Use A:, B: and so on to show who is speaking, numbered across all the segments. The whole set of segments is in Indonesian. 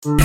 A: Halo,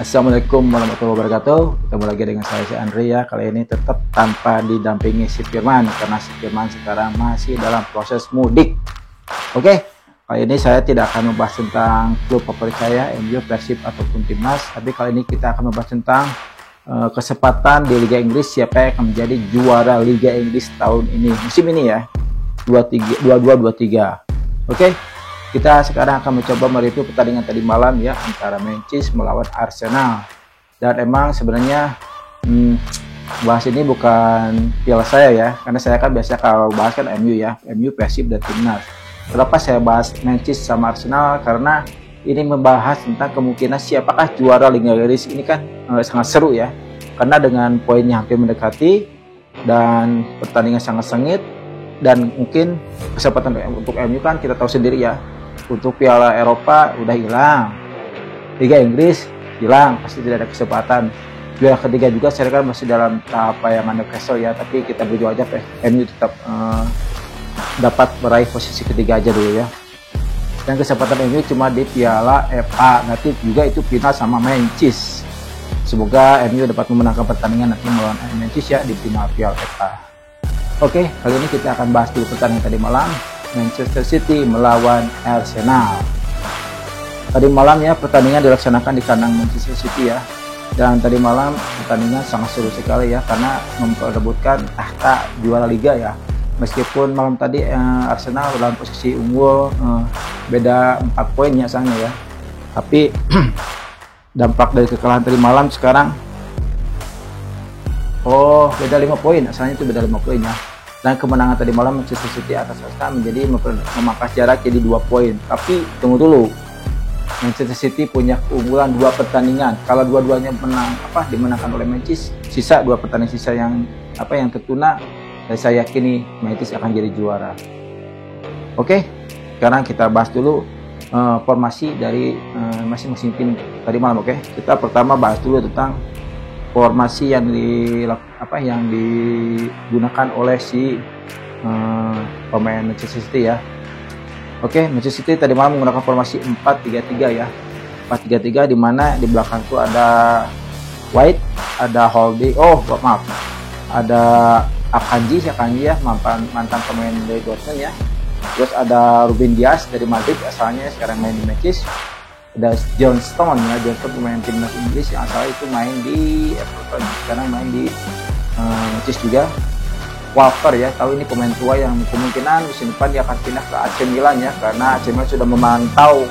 A: assalamualaikum warahmatullahi wabarakatuh. Ketemu lagi dengan saya, si Andri ya. Kali ini tetap tanpa didampingi si Firman karena si Firman sekarang masih dalam proses mudik. Oke, kali ini saya tidak akan membahas tentang klub favorit saya, MU, Persib ataupun Timnas. Tapi kali ini kita akan membahas tentang kesempatan di Liga Inggris, siapa yang akan menjadi juara Liga Inggris tahun ini, musim ini ya, 22-23. Oke. Kita sekarang akan mencoba mereview pertandingan tadi malam ya, antara Manchester melawan Arsenal. Dan emang sebenarnya bahas ini bukan piala saya ya, karena saya kan biasa kalau bahas kan MU ya, MU, Persib dan Timnas. Kenapa saya bahas Manchester sama Arsenal? Karena ini membahas tentang kemungkinan siapakah juara Liga Inggris. Ini kan sangat seru ya, karena dengan poinnya hampir mendekati dan pertandingan sangat sengit. Dan mungkin kesempatan untuk MU kan kita tahu sendiri ya, untuk Piala Eropa udah hilang, Liga Inggris hilang, pasti tidak ada kesempatan. Juara ketiga juga saya kan masih dalam tahap yang Newcastle ya, tapi kita berjuang aja MU tetap dapat meraih posisi ketiga aja dulu ya. Dan kesempatan MU cuma di Piala FA, nanti juga itu final sama Manchester. Semoga MU dapat memenangkan pertandingan nanti melawan Manchester ya di final Piala FA. Oke, kali ini kita akan bahas dulu pertandingan tadi malam, Manchester City melawan Arsenal. Tadi malam ya pertandingan dilaksanakan di kandang Manchester City ya. Dan tadi malam pertandingan sangat seru sekali ya, karena memperebutkan tahta juara liga ya. Meskipun malam tadi Arsenal dalam posisi unggul, beda 4 poin ya asalnya ya. Tapi dampak dari kekalahan tadi malam sekarang beda 5 poin, asalnya itu beda 5 poin ya. Dan kemenangan tadi malam Manchester City atas Arsenal menjadi memangkas jarak jadi 2 poin. Tapi tunggu dulu, Manchester City punya keunggulan 2 pertandingan. Kalau dua-duanya dimenangkan oleh Manchester, sisa 2 pertandingan sisa yang tertunda, dan saya yakini Manchester akan jadi juara. Oke, sekarang kita bahas dulu formasi dari masing-masing tim tadi malam. Oke, kita pertama bahas dulu tentang formasi yang digunakan oleh si pemain Manchester City ya. Oke, Manchester City tadi malam menggunakan formasi 4-3-3 ya. 4-3-3 di mana di belakang itu ada White, ada Holding, ada Akanji ya, mantan pemain dari Dortmund ya. Terus ada Ruben Dias dari Madrid, asalnya sekarang main di Manchester. Ada John Stones ya, pemain timnas Inggris yang asalnya itu main di Everton, sekarang main di Manchester juga. Walker ya, tahu ini pemain tua yang kemungkinan musim depan dia akan pindah ke AC Milan ya, karena AC Milan sudah memantau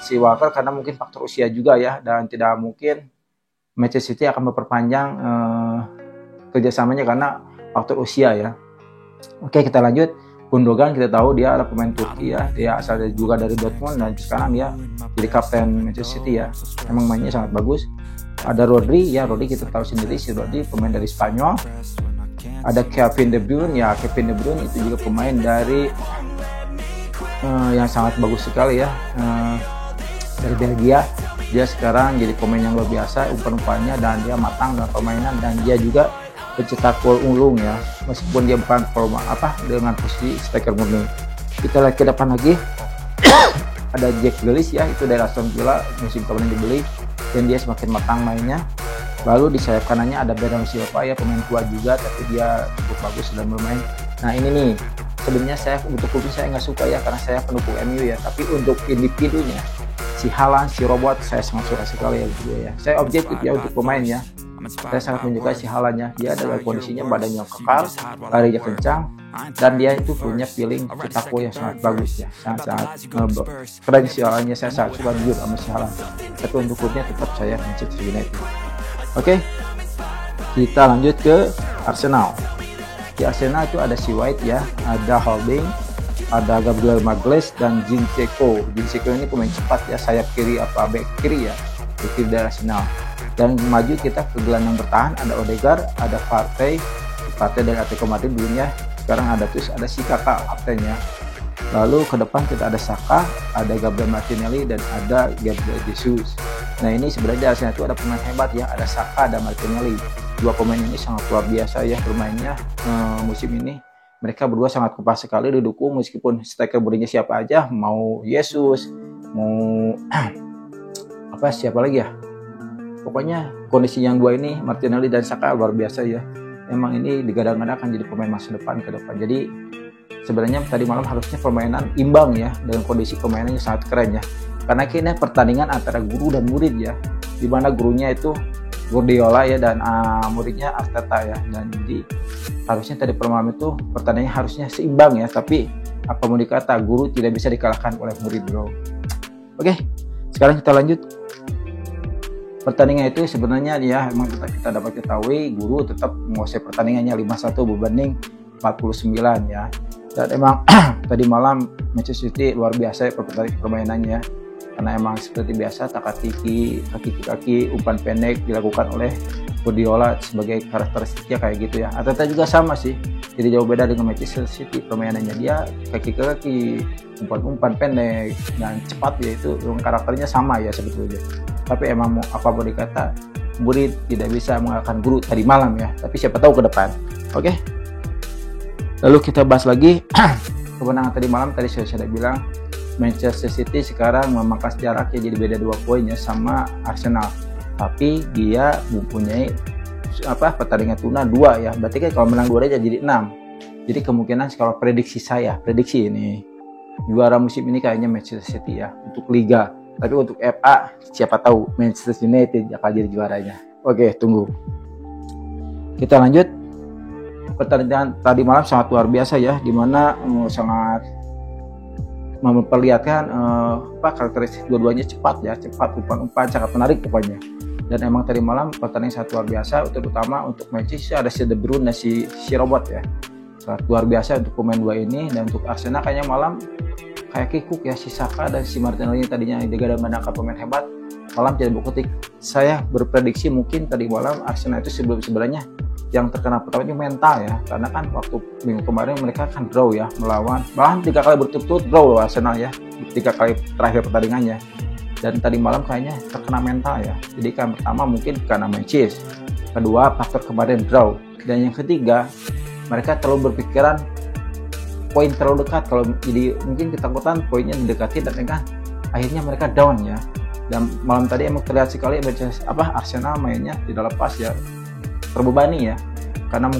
A: si Walker karena mungkin faktor usia juga ya, dan tidak mungkin Manchester City akan memperpanjang kerjasamanya karena faktor usia ya. Oke, kita lanjut. Gundogan kita tahu dia adalah pemain Turki ya, dia asal juga dari Dortmund dan sekarang dia jadi kapten Manchester City ya, emang mainnya sangat bagus. Ada Rodri ya, Rodri kita tahu sendiri si Rodri pemain dari Spanyol. Ada Kevin De Bruyne ya, Kevin De Bruyne itu juga pemain dari yang sangat bagus sekali ya, dari Belgia. Dia sekarang jadi pemain yang luar biasa umpan-umpannya, dan dia matang dalam permainan, dan dia juga pencetak gol ulung ya, meskipun dia bukan dengan posisi striker murni. Kita lihat ke depan lagi. Ada Jack Grealish ya, itu dari Aston Villa musim kemarin dibeli, dan dia semakin matang mainnya. Lalu di sayap kanannya ada Bernardo Silva ya, pemain tua juga tapi dia cukup bagus dalam bermain. Nah ini nih, sebenarnya saya untuk klubnya saya nggak suka ya, karena saya pendukung MU ya, tapi untuk individunya si Haaland, si Robot, saya sangat suka sekali ya gitu ya. Saya objektif ya untuk pemain ya. Saya sangat menyukai si Haaland ya. Dia adalah kondisinya badannya kekar, larinya kencang, dan dia itu punya feeling Chicago yang sangat bagus ya, sangat keren si Haalandnya. Saya sangat suka jujur sama si Haaland, tapi untuk klubnya tetap saya Manchester United. Oke, kita lanjut ke Arsenal. Di Arsenal itu ada si White ya, ada Holding, ada Gabriel Magalhaes dan Zinchenko. Zinchenko ini pemain cepat ya, sayap kiri apa back kiri ya, back kiri dari Arsenal. Dan maju kita ke gelandang bertahan, ada Odegaard, ada Partey dari Atletico Madrid dulunya, sekarang ada si Kakak kaptennya. Lalu ke depan kita ada Saka, ada Gabriel Martinelli, dan ada Gabriel Jesus. Nah ini sebenarnya di Arsenal itu ada pemain hebat ya, ada Saka dan Martinelli. Dua pemain ini sangat luar biasa ya bermainnya musim ini. Mereka berdua sangat kepas sekali didukung, meskipun striker bodinya siapa aja, mau Jesus, mau siapa lagi ya. Pokoknya kondisi yang dua ini, Martinelli dan Saka, luar biasa ya. Emang ini digadang-gadang akan jadi pemain masa depan ke depan. Jadi sebenarnya tadi malam harusnya permainan imbang ya, dengan kondisi permainannya sangat keren ya. Karena kayaknya pertandingan antara guru dan murid ya, dimana gurunya itu Guardiola ya, dan muridnya Arteta ya. Dan jadi harusnya tadi malam itu pertandingannya harusnya seimbang ya, tapi apa mau dikata, guru tidak bisa dikalahkan oleh murid bro. Oke, sekarang kita lanjut. Pertandingan itu sebenarnya ya emang kita dapat ketahui guru tetap menguasai pertandingannya 5-1 berbanding 49 ya. Dan emang tadi malam Manchester City luar biasa ya permainannya, karena emang seperti biasa kaki umpan pendek dilakukan oleh Guardiola sebagai karakteristiknya kayak gitu ya. Arteta juga sama sih, jadi jauh beda dengan Manchester City permainannya, dia kaki umpan pendek dan cepat ya, itu karakternya sama ya sebetulnya. Tapi emang apa boleh dikata, murid tidak bisa mengalahkan guru tadi malam ya, tapi siapa tahu ke depan. Oke. Lalu kita bahas lagi kemenangan tadi malam. Tadi saya sudah bilang Manchester City sekarang memangkas jaraknya jadi beda 2 poin ya sama Arsenal. Tapi dia mempunyai pertandingan tuna 2 ya. Berarti kan kalau menang 2 aja jadi 6. Jadi kemungkinan kalau prediksi ini juara musim ini kayaknya Manchester City ya untuk Liga. Tapi untuk FA siapa tahu Manchester United akan jadi juaranya. Oke, tunggu. Kita lanjut. Pertandingan tadi malam sangat luar biasa ya, dimana sangat memperlihatkan karakteristik dua-duanya cepat umpan sangat menarik pokoknya. Dan emang tadi malam pertandingan sangat luar biasa, terutama untuk Manchester ada si De Bruyne dan si Robot ya, sangat luar biasa untuk pemain 2 ini. Dan untuk Arsenal kayaknya malam kayak kikuk ya, si Saka dan si Martinelli tadinya digadang-gadangkan pemain hebat, malam tidak berkutik. Saya berprediksi mungkin tadi malam Arsenal itu sebenarnya yang terkena pertama itu mental ya, karena kan waktu minggu kemarin mereka kan draw ya melawan, bahkan 3 kali berturut-turut draw loh Arsenal ya, 3 kali terakhir pertandingannya. Dan tadi malam kayaknya terkena mental ya. Jadi kan pertama mungkin karena Manchester, kedua faktor kemarin draw, dan yang ketiga mereka terlalu berpikiran poin terlalu dekat. Kalau jadi mungkin ketakutan poinnya mendekati, dan kan akhirnya mereka down ya. Dan malam tadi emang terlihat sekali Arsenal mainnya tidak lepas ya, terbebani ya, karena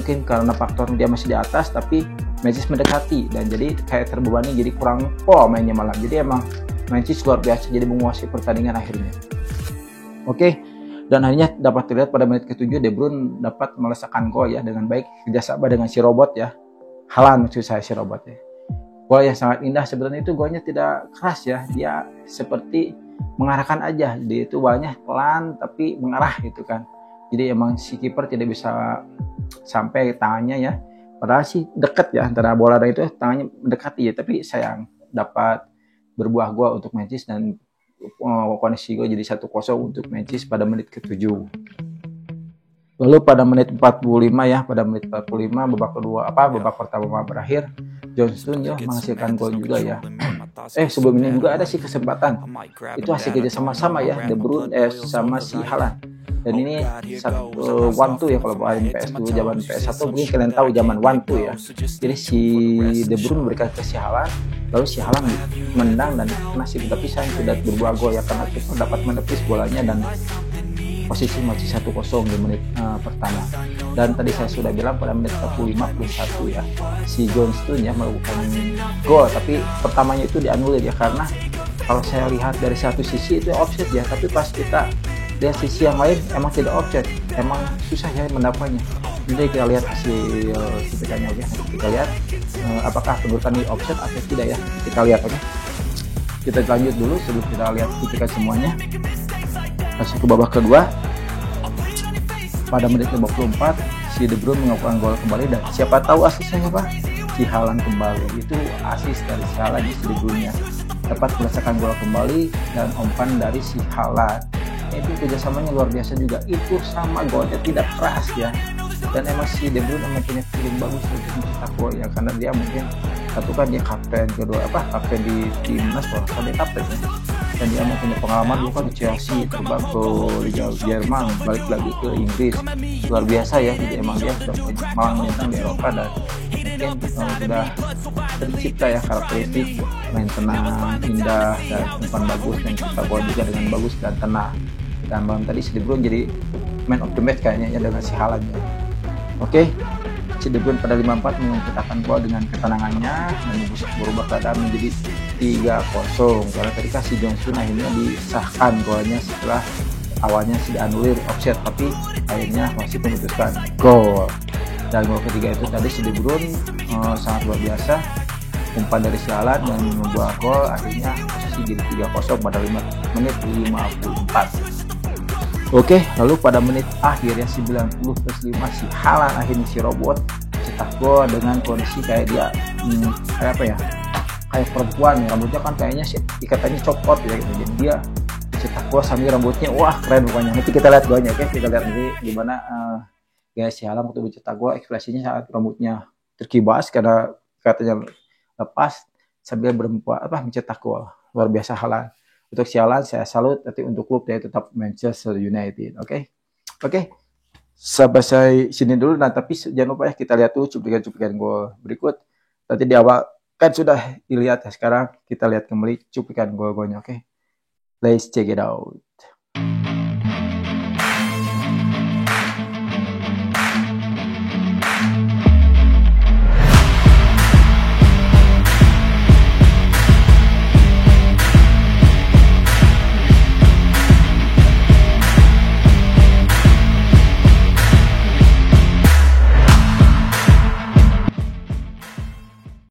A: faktor dia masih di atas tapi Manchester mendekati, dan jadi kayak terbebani, jadi kurang mainnya malam. Jadi emang Manchester luar biasa jadi menguasai pertandingan akhirnya. Oke, dan akhirnya dapat terlihat pada menit ke-7 De Bruyne dapat melesakkan gol ya dengan baik, kerjasama dengan si Robot ya, Haaland maksud saya, si Robot ya. Gol yang sangat indah sebenarnya, itu golnya tidak keras ya, dia seperti mengarahkan aja, dia itu bolanya pelan tapi mengarah gitu kan. Jadi emang si kiper tidak bisa sampai tangannya ya, padahal sih dekat ya antara bola dan itu tangannya mendekati ya, tapi sayang dapat berbuah gol untuk Manchester, dan kondisi gol jadi 1-0 untuk Manchester pada menit ke-7. Lalu pada menit 45 ya, babak pertama berakhir, John Stones ya menghasilkan gol juga ya. Sebelum ini juga ada sih kesempatan, itu hasil kerja sama-sama ya, De Bruyne sama si Haaland. Dan ini 1-2 ya, kalau main PS dulu zaman PS1 mungkin kalian tahu zaman 1-2 ya. Jadi si De Bruyne memberikan ke si Haaland, lalu si Haaland menendang dan masih terpisah, sudah berbuah gol ya, karena kita dapat menepis bolanya dan posisi masih 1-0 di menit pertama. Dan tadi saya sudah bilang pada menit 45 ya, si John Stones ya melakukan gol, tapi pertamanya itu dianulir ya, karena kalau saya lihat dari satu sisi itu offside ya, tapi pas kita lihat sisi yang lain emang tidak offside, emang susah ya mendapatnya. Nanti kita lihat hasil cuplikannya. Oke, kita lihat apakah pendudukan di offset atau tidak ya, kita lihat. Oke, kita lanjut dulu sebelum kita lihat cuplikan semuanya. Masuk ke babak kedua. Pada menit 54 si De Bruyne melakukan gol kembali, dan siapa tahu asisnya apa? Si Haaland kembali. Itu asis dari si Haaland di De Bruyne, dapat merasakan gol kembali dan umpan dari si Haaland. Itu kerjasamanya luar biasa juga. Itu sama golnya tidak keras ya, dan emang si De Bruyne emang punya feeling bagus untuk mencetak gol ya, karena dia mungkin satu kan dia kapten, kedua kapten di timnas, kalau dia kapten ya, dan dia punya pengalaman dulu kan di Chelsea, terbang ke Liga Jerman, balik lagi ke Inggris, luar biasa ya. Jadi emang dia sudah malang melintang di Eropa, dan mungkin sudah tercipta ya karakteristik main tenang, indah, dan umpan bagus, dan cetak gol juga dengan bagus dan tenang. Dan malam tadi si De Bruyne jadi man of the match kayaknya ya dengan si Haaland ya. Oke, si De Bruyne pada 54 mencetakkan gol dengan ketenangannya dan berubah keadaan menjadi 3-0, karena ketika si Johnson akhirnya disahkan golnya setelah awalnya sudah anulir offset, tapi akhirnya masih memutuskan gol. Dan gol ketiga itu tadi si De Bruyne sangat luar biasa, umpan dari si Haaland dan membuat gol, akhirnya posisi jadi 3-0 pada menit 54. Oke, lalu pada menit akhir ya 90+5 si Haaland akhirnya si robot cetak gol dengan kondisi kayak dia kayak apa ya, kayak perempuan ya, rambutnya kan kayaknya sih ikatannya copot ya gitu. Jadi dia cetak gol sambil rambutnya, wah keren pokoknya. Nanti kita lihat golnya. Oke, kita lihat nanti gimana guys si Haaland waktu mencetak gol, ekspresinya saat rambutnya terkibas karena katanya lepas sambil mencetak gol. Luar biasa Haaland. Untuk si Haaland saya salut, tapi untuk klub dia tetap Manchester United. Oke. Sampai sini dulu. Nah, tapi jangan lupa ya kita lihat tuh cuplikan-cuplikan gol berikut. Tadi di awal kan sudah dilihat ya, sekarang kita lihat kembali cuplikan gol-golnya. Oke. Let's check it out.